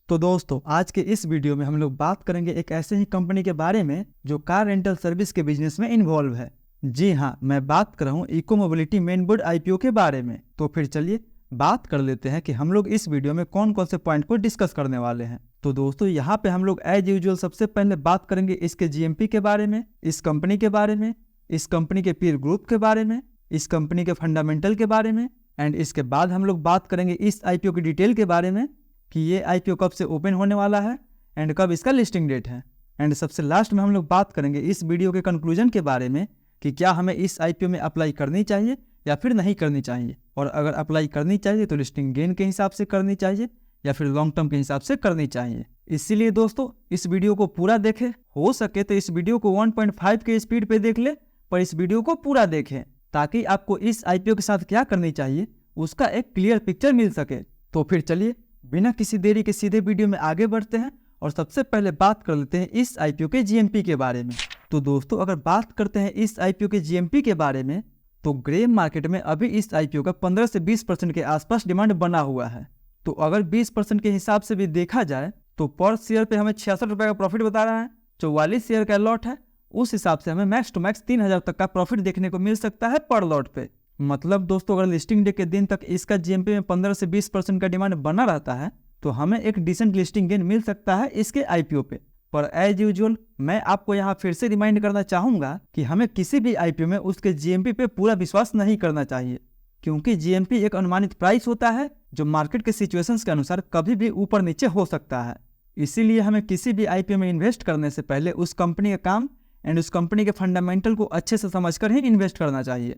तो दोस्तों आज के इस वीडियो में हम लोग बात करेंगे एक ऐसे ही कंपनी के बारे में जो कार रेंटल सर्विस के बिजनेस में इन्वॉल्व है। जी हाँ, मैं बात कर रहा हूँ Eco Mobility main board IPO के बारे में। तो फिर चलिए बात कर लेते हैं कि हम लोग इस वीडियो में कौन कौन से पॉइंट को डिस्कस करने वाले हैं। तो दोस्तों यहाँ पे हम लोग एज यूजुअल सबसे पहले बात करेंगे इसके जीएमपी के बारे में, इस कंपनी के बारे में, इस कंपनी के पीर ग्रुप के बारे में, इस कंपनी के फंडामेंटल के बारे में, एंड इसके बाद हम लोग बात करेंगे इस आईपीओ की डिटेल के बारे में कि ये आईपीओ कब से ओपन होने वाला है एंड कब इसका लिस्टिंग डेट है। एंड सबसे लास्ट में हम लोग बात करेंगे इस वीडियो के कंक्लूजन के बारे में कि क्या हमें इस आईपीओ में अप्लाई करनी चाहिए या फिर नहीं करनी चाहिए, और अगर अप्लाई करनी चाहिए तो लिस्टिंग गेन के हिसाब से करनी चाहिए या फिर लॉन्ग टर्म के हिसाब से करनी चाहिए। इसीलिए दोस्तों इस वीडियो को पूरा देखें, हो सके तो इस वीडियो को 1.5 के स्पीड पे देख ले, पर इस वीडियो को पूरा देखें ताकि आपको इस आईपीओ के साथ क्या करनी चाहिए उसका एक क्लियर पिक्चर मिल सके। तो फिर चलिए बिना किसी देरी के सीधे वीडियो में आगे बढ़ते हैं और सबसे पहले बात कर लेते हैं इस आईपीओ के जीएमपी के बारे में। तो दोस्तों अगर बात करते हैं इस आईपीओ के जीएमपी के बारे में तो ग्रे मार्केट में अभी इस आईपीओ का 15 से 20% के आसपास डिमांड बना हुआ है। तो अगर 20% के हिसाब से भी देखा जाए तो पर शेयर पे हमें 66 रुपये का प्रॉफिट बता रहा है, 44 शेयर का लॉट है, उस हिसाब से हमें मैक्स टू मैक्स 3000 तक का प्रॉफिट देखने को मिल सकता है पर लॉट पे। मतलब दोस्तों अगर लिस्टिंग डे के दिन तक इसका जीएमपी में 15 से 20% का डिमांड बना रहता है तो हमें एक डिसेंट लिस्टिंग गेन मिल सकता है इसके आईपीओ पे। पर एज यूजुअल मैं आपको यहाँ फिर से रिमाइंड करना चाहूंगा कि हमें किसी भी आईपीओ में उसके जीएमपी पे पूरा विश्वास नहीं करना चाहिए, क्योंकि जीएमपी एक अनुमानित प्राइस होता है जो मार्केट के सिचुएशंस के अनुसार कभी भी ऊपर नीचे हो सकता है। इसीलिए हमें किसी भी आईपीओ में इन्वेस्ट करने से पहले उस कंपनी का काम एंड उस कंपनी के फंडामेंटल को अच्छे से समझकर ही इन्वेस्ट करना चाहिए।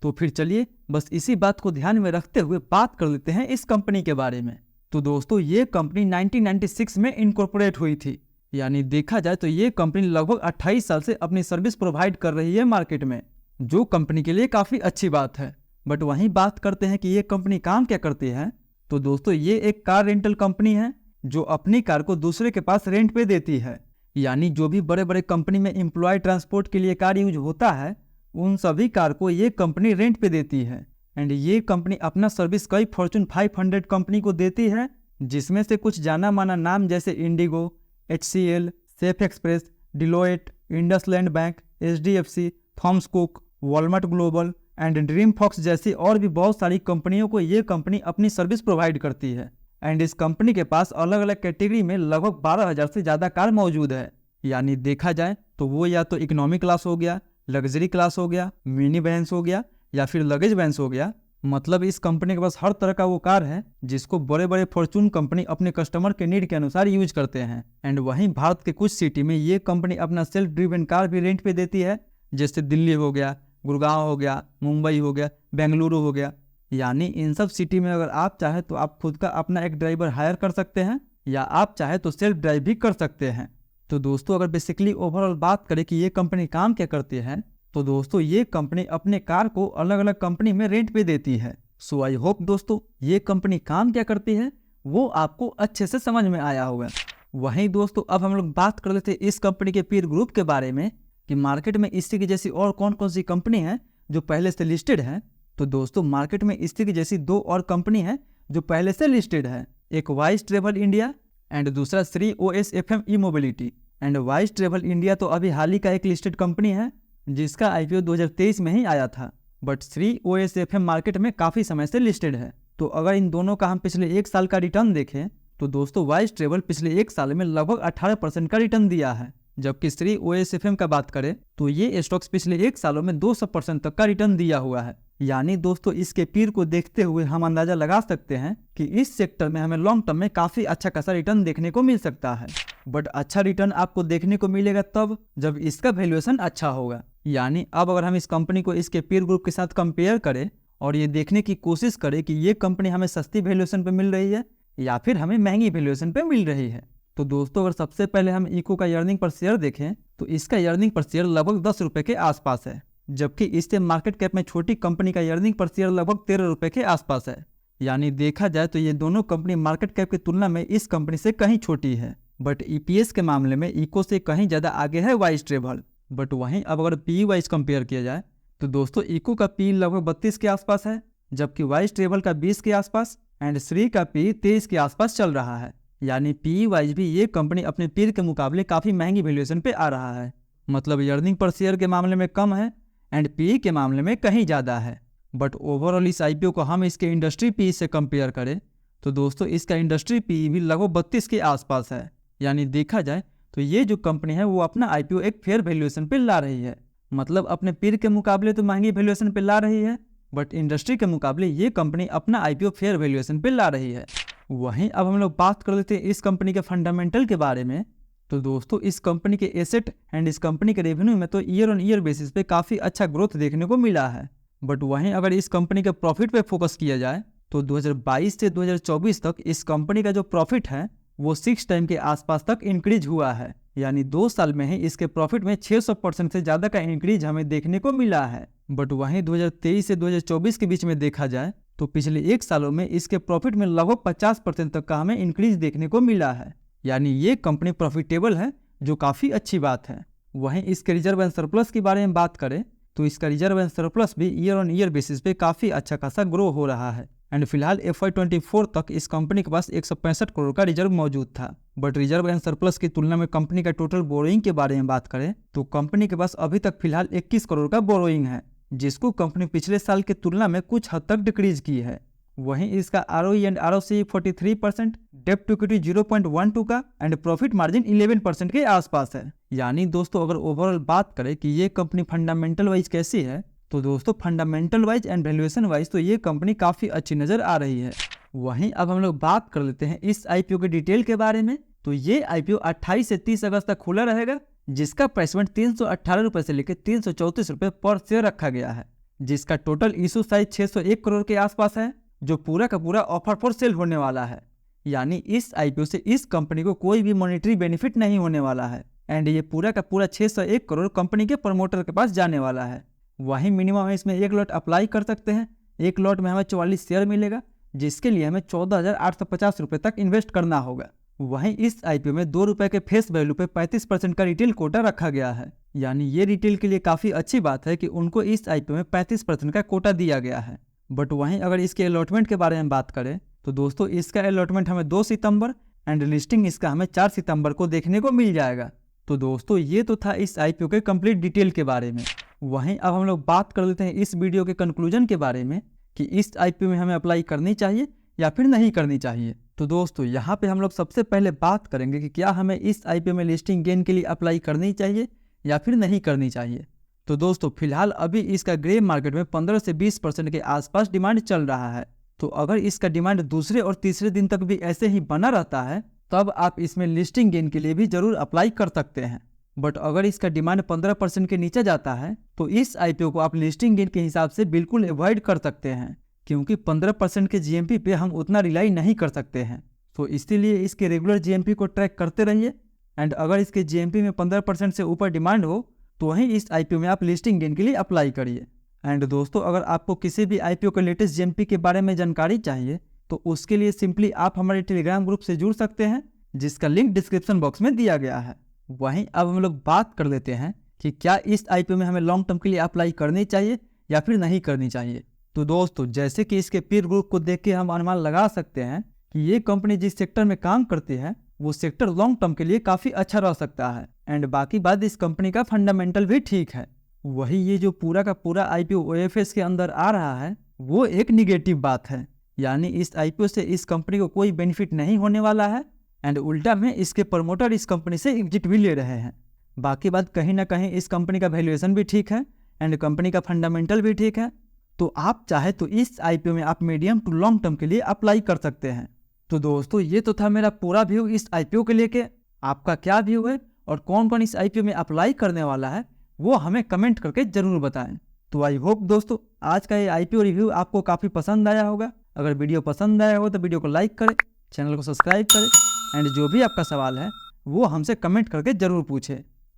तो फिर चलिए बस इसी बात को ध्यान में रखते हुए बात कर लेते हैं इस कंपनी के बारे में। तो दोस्तों ये कंपनी 1996 में इनकॉर्पोरेट हुई थी, यानी देखा जाए तो ये कंपनी लगभग 28 साल से अपनी सर्विस प्रोवाइड कर रही है मार्केट में, जो कंपनी के लिए काफ़ी अच्छी बात है। बट वहीं बात करते हैं कि ये कंपनी काम क्या करती है। तो दोस्तों ये एक कार रेंटल कंपनी है जो अपनी कार को दूसरे के पास रेंट पे देती है, यानी जो भी बड़े बड़े कंपनी में एम्प्लॉय ट्रांसपोर्ट के लिए कार यूज होता है उन सभी कार को ये कंपनी रेंट पे देती है। एंड ये कंपनी अपना सर्विस कई फॉर्च्यून 500 कंपनी को देती है, जिसमें से कुछ जाना माना नाम जैसे IndiGo, HCL, Safexpress, Deloitte, IndusInd Bank, HDFC, Thomas Cook, Walmart Global and DreamFolks जैसी और भी बहुत सारी कंपनियों को ये कंपनी अपनी सर्विस प्रोवाइड करती है। एंड इस कंपनी के पास अलग अलग कैटेगरी में लगभग 12,000 से ज़्यादा कार मौजूद है, यानी देखा जाए तो वो या तो इकोनॉमी क्लास हो गया, लग्जरी क्लास हो गया, मिनी वैन्स हो गया या फिर लगेज वैन्स हो गया। मतलब इस कंपनी के पास हर तरह का वो कार है जिसको बड़े बड़े फॉर्च्यून कंपनी अपने कस्टमर के नीड के अनुसार यूज करते हैं। एंड वहीं भारत के कुछ सिटी में ये कंपनी अपना सेल्फ ड्रिवन कार भी रेंट पे देती है, जैसे दिल्ली हो गया, गुड़गांव हो गया, मुंबई हो गया, बेंगलुरु हो गया। यानी इन सब सिटी में अगर आप चाहे तो आप खुद का अपना एक ड्राइवर हायर कर सकते हैं या आप चाहे तो सेल्फ ड्राइव भी कर सकते हैं। तो दोस्तों अगर बेसिकली ओवरऑल बात करें कि ये कंपनी काम क्या करती है तो दोस्तों ये कंपनी अपने कार को अलग अलग कंपनी में रेंट पे देती है। सो आई होप दोस्तों ये कंपनी काम क्या करती है वो आपको अच्छे से समझ में आया होगा। वहीं दोस्तों अब हम लोग बात कर लेते हैं इस कंपनी के पीर ग्रुप के बारे में कि मार्केट में इसी की जैसी और कौन कौन सी कंपनी है जो पहले से लिस्टेड है। तो दोस्तों मार्केट में इसी की जैसी दो और कंपनी है जो पहले से लिस्टेड है, एक वाइस ट्रेवल इंडिया एंड दूसरा Shri OSFM E mobility. And vice travel India तो अभी हाल ही का एक लिस्टेड कंपनी है जिसका आईपीओ 2023 में ही आया था, बट श्री OSFM मार्केट में काफ़ी समय से लिस्टेड है। तो अगर इन दोनों का हम पिछले एक साल का रिटर्न देखें तो दोस्तों वाइस ट्रेवल पिछले एक साल में लगभग 18% का रिटर्न दिया है, जबकि श्री OSFM का बात करें तो ये स्टॉक्स पिछले एक सालों में 200% तक का रिटर्न दिया हुआ है। यानी दोस्तों इसके पीर को देखते हुए हम अंदाजा लगा सकते हैं कि इस सेक्टर में हमें लॉन्ग टर्म में काफ़ी अच्छा खासा रिटर्न देखने को मिल सकता है। बट अच्छा रिटर्न आपको देखने को मिलेगा तब जब इसका वैल्यूएशन अच्छा होगा। यानी अब अगर हम इस कंपनी को इसके पीर ग्रुप के साथ कंपेयर करें और ये देखने की कोशिश करें कि ये कंपनी हमें सस्ती वैल्यूएशन पे मिल रही है या फिर हमें महंगी वैल्यूएशन पे मिल रही है। तो दोस्तों अगर सबसे पहले हम इको का अर्निंग पर शेयर देखें तो इसका अर्निंग पर शेयर लगभग 10 रुपये के आसपास है, जबकि इससे मार्केट कैप में छोटी कंपनी का अर्निंग पर शेयर लगभग 13 रुपये के आसपास है। यानी देखा जाए तो ये दोनों कंपनी मार्केट कैप की तुलना में इस कंपनी से कहीं छोटी है। बट EPS के मामले में इको से कहीं ज़्यादा आगे है वाइस ट्रेवल। बट वहीं अब अगर PE वाइज कंपेयर किया जाए तो दोस्तों इको का PE लगभग 32 के आसपास है, जबकि वाइस ट्रेवल का 20 के आसपास एंड श्री का PE 23 के आसपास चल रहा है। यानी पी वाइज भी ये कंपनी अपने पीर के मुकाबले काफ़ी महंगी वैल्यूएशन पे आ रहा है। मतलब अर्निंग पर शेयर के मामले में कम है एंड पी के मामले में कहीं ज़्यादा है। बट ओवरऑल इस आईपीओ को हम इसके इंडस्ट्री पी से कंपेयर करें तो दोस्तों इसका इंडस्ट्री पी भी लगभग 32 के आसपास है। यानी देखा जाए तो ये जो कंपनी है वो अपना आईपीओ एक फेयर वैल्यूएशन पे ला रही है। मतलब अपने पीर के मुकाबले तो महंगी वैल्यूएशन पे ला रही है, बट इंडस्ट्री के मुकाबले ये कंपनी अपना आईपीओ फेयर वैल्यूएशन पे ला रही है। वहीं अब हम लोग बात कर लेते हैं इस कंपनी के फंडामेंटल के बारे में। तो दोस्तों इस कंपनी के एसेट एंड इस कंपनी के रेवेन्यू में तो ईयर ऑन ईयर बेसिस पे काफ़ी अच्छा ग्रोथ देखने को मिला है। बट वहीं अगर इस कंपनी के प्रॉफिट पे फोकस किया जाए तो 2022 से 2024 तक इस कंपनी का जो प्रॉफिट है वो 6 टाइम के आसपास तक इंक्रीज हुआ है। यानी 2 साल में ही इसके प्रॉफिट में 600% से ज़्यादा का इंक्रीज हमें देखने को मिला है। बट वहीं 2023 से 2024 के बीच में देखा जाए तो पिछले 1 सालों में इसके प्रॉफिट में लगभग 50% तक का हमें इंक्रीज देखने को मिला है। यानी ये कंपनी प्रॉफिटेबल है, जो काफ़ी अच्छी बात है। वहीं इसके रिजर्व एंड सरप्लस के बारे में बात करें तो इसका रिजर्व एंड सरप्लस भी ईयर ऑन ईयर बेसिस पे काफ़ी अच्छा खासा ग्रो हो रहा है। एंड फिलहाल FY24 तक इस कंपनी के पास 165 करोड़ का रिजर्व मौजूद था। बट रिजर्व एंड सरप्लस की तुलना में कंपनी का टोटल बोरोइंग के बारे में बात करें तो कंपनी के पास अभी तक फिलहाल 21 करोड़ का बोरोइंग है, जिसको कंपनी पिछले साल की तुलना में कुछ हद तक डिक्रीज की है। वहीं इसका ROE एंड ROCE 43%, डेब्ट टू इक्विटी 0.12 का एंड प्रॉफिट मार्जिन 11% के आसपास है। यानी दोस्तों अगर ओवरऑल बात करें कि ये कंपनी फंडामेंटल वाइज कैसी है तो दोस्तों fundamental wise and valuation wise तो ये कंपनी काफ़ी अच्छी नज़र आ रही है। वहीं अब हम लोग बात कर लेते हैं इस आईपीओ के डिटेल के बारे में। तो ये आईपीओ 28 से 30 अगस्त तक खुला रहेगा, जिसका प्राइसमेंट 318 रुपये से लेकर 334 रुपये पर शेयर रखा गया है। जिसका टोटल इशू साइज 601 करोड़ के आसपास है, जो पूरा का पूरा ऑफर फॉर सेल होने वाला है। यानी इस आईपीओ से इस कंपनी को कोई भी मॉनेटरी बेनिफिट नहीं होने वाला है एंड ये पूरा का पूरा 601 करोड़ कंपनी के प्रमोटर के पास जाने वाला है। वहीं मिनिमम हम इसमें 1 लॉट अप्लाई कर सकते हैं। 1 लॉट में हमें 44 शेयर मिलेगा, जिसके लिए हमें 14,850 रुपये तक इन्वेस्ट करना होगा। वहीं इस आईपीओ में 2 रुपये के फेस वैल्यू पे 35% का रिटेल कोटा रखा गया है। यानी ये रिटेल के लिए काफ़ी अच्छी बात है कि उनको इस आईपीओ में 35% का कोटा दिया गया है। बट वहीं अगर इसके अलॉटमेंट के बारे में बात करें तो दोस्तों इसका अलॉटमेंट हमें 2 सितंबर एंड लिस्टिंग इसका हमें 4 सितंबर को देखने को मिल जाएगा। तो दोस्तों ये तो था इस आईपीओ के कंप्लीट डिटेल के बारे में। वहीं अब हम लोग बात कर लेते हैं इस वीडियो के कंक्लूजन के बारे में कि इस आईपीओ में हमें अप्लाई करनी चाहिए या फिर नहीं करनी चाहिए। तो दोस्तों यहाँ पे हम लोग सबसे पहले बात करेंगे कि क्या हमें इस आईपीओ में लिस्टिंग गेन के लिए अप्लाई करनी चाहिए या फिर नहीं करनी चाहिए। तो दोस्तों फिलहाल अभी इसका ग्रे मार्केट में 15 से 20% के आसपास डिमांड चल रहा है। तो अगर इसका डिमांड दूसरे और तीसरे दिन तक भी ऐसे ही बना रहता है तब आप इसमें लिस्टिंग गेन के लिए भी जरूर अप्लाई कर सकते हैं। बट अगर इसका डिमांड 15% के नीचे जाता है तो इस आईपीओ को आप लिस्टिंग गेन के हिसाब से बिल्कुल अवॉइड कर सकते हैं, क्योंकि 15% के जीएमपी पे हम उतना रिलाई नहीं कर सकते हैं। तो इसीलिए इसके रेगुलर जीएमपी को ट्रैक करते रहिए एंड अगर इसके जीएमपी में 15% से ऊपर डिमांड हो तो वहीं इस आईपीओ में आप लिस्टिंग गेन के लिए अप्लाई करिए। एंड दोस्तों अगर आपको किसी भी आईपीओ के लेटेस्ट जीएमपी के बारे में जानकारी चाहिए तो उसके लिए सिंपली आप हमारे टेलीग्राम ग्रुप से जुड़ सकते हैं, जिसका लिंक डिस्क्रिप्शन बॉक्स में दिया गया है। वहीं अब हम लोग बात कर लेते हैं कि क्या इस आईपीओ में हमें लॉन्ग टर्म के लिए अप्लाई करनी चाहिए या फिर नहीं करनी चाहिए। तो दोस्तों जैसे कि इसके पीर ग्रुप को देख के हम अनुमान लगा सकते हैं कि ये कंपनी जिस सेक्टर में काम करती है वो सेक्टर लॉन्ग टर्म के लिए काफ़ी अच्छा रह सकता है एंड बाकी बात इस कंपनी का फंडामेंटल भी ठीक है। वही ये जो पूरा का पूरा आईपीओ ओएफएस के अंदर आ रहा है वो एक निगेटिव बात है। यानी इस आईपीओ से इस कंपनी को कोई बेनिफिट नहीं होने वाला है एंड उल्टा में इसके प्रमोटर इस कंपनी से एग्जिट भी ले रहे हैं। बाकी बात कहीं ना कहीं इस कंपनी का वैल्यूएशन भी ठीक है एंड कंपनी का फंडामेंटल भी ठीक है। तो आप चाहे तो इस आईपीओ में आप मीडियम टू लॉन्ग टर्म के लिए अप्लाई कर सकते हैं। तो दोस्तों ये तो था मेरा पूरा व्यू इस आईपीओ के लेके। आपका क्या व्यू है और कौन कौन इस आईपीओ में अप्लाई करने वाला है वो हमें कमेंट करके जरूर बताएं। तो आई होप दोस्तों आज का ये आईपीओ रिव्यू आपको काफ़ी पसंद आया होगा। अगर वीडियो पसंद आया हो तो वीडियो को लाइक करें, चैनल को सब्सक्राइब करें एंड जो भी आपका सवाल है वो हमसे कमेंट करके ज़रूर पूछें।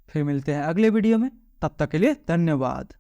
फिर मिलते हैं अगले वीडियो में, तब तक के लिए धन्यवाद।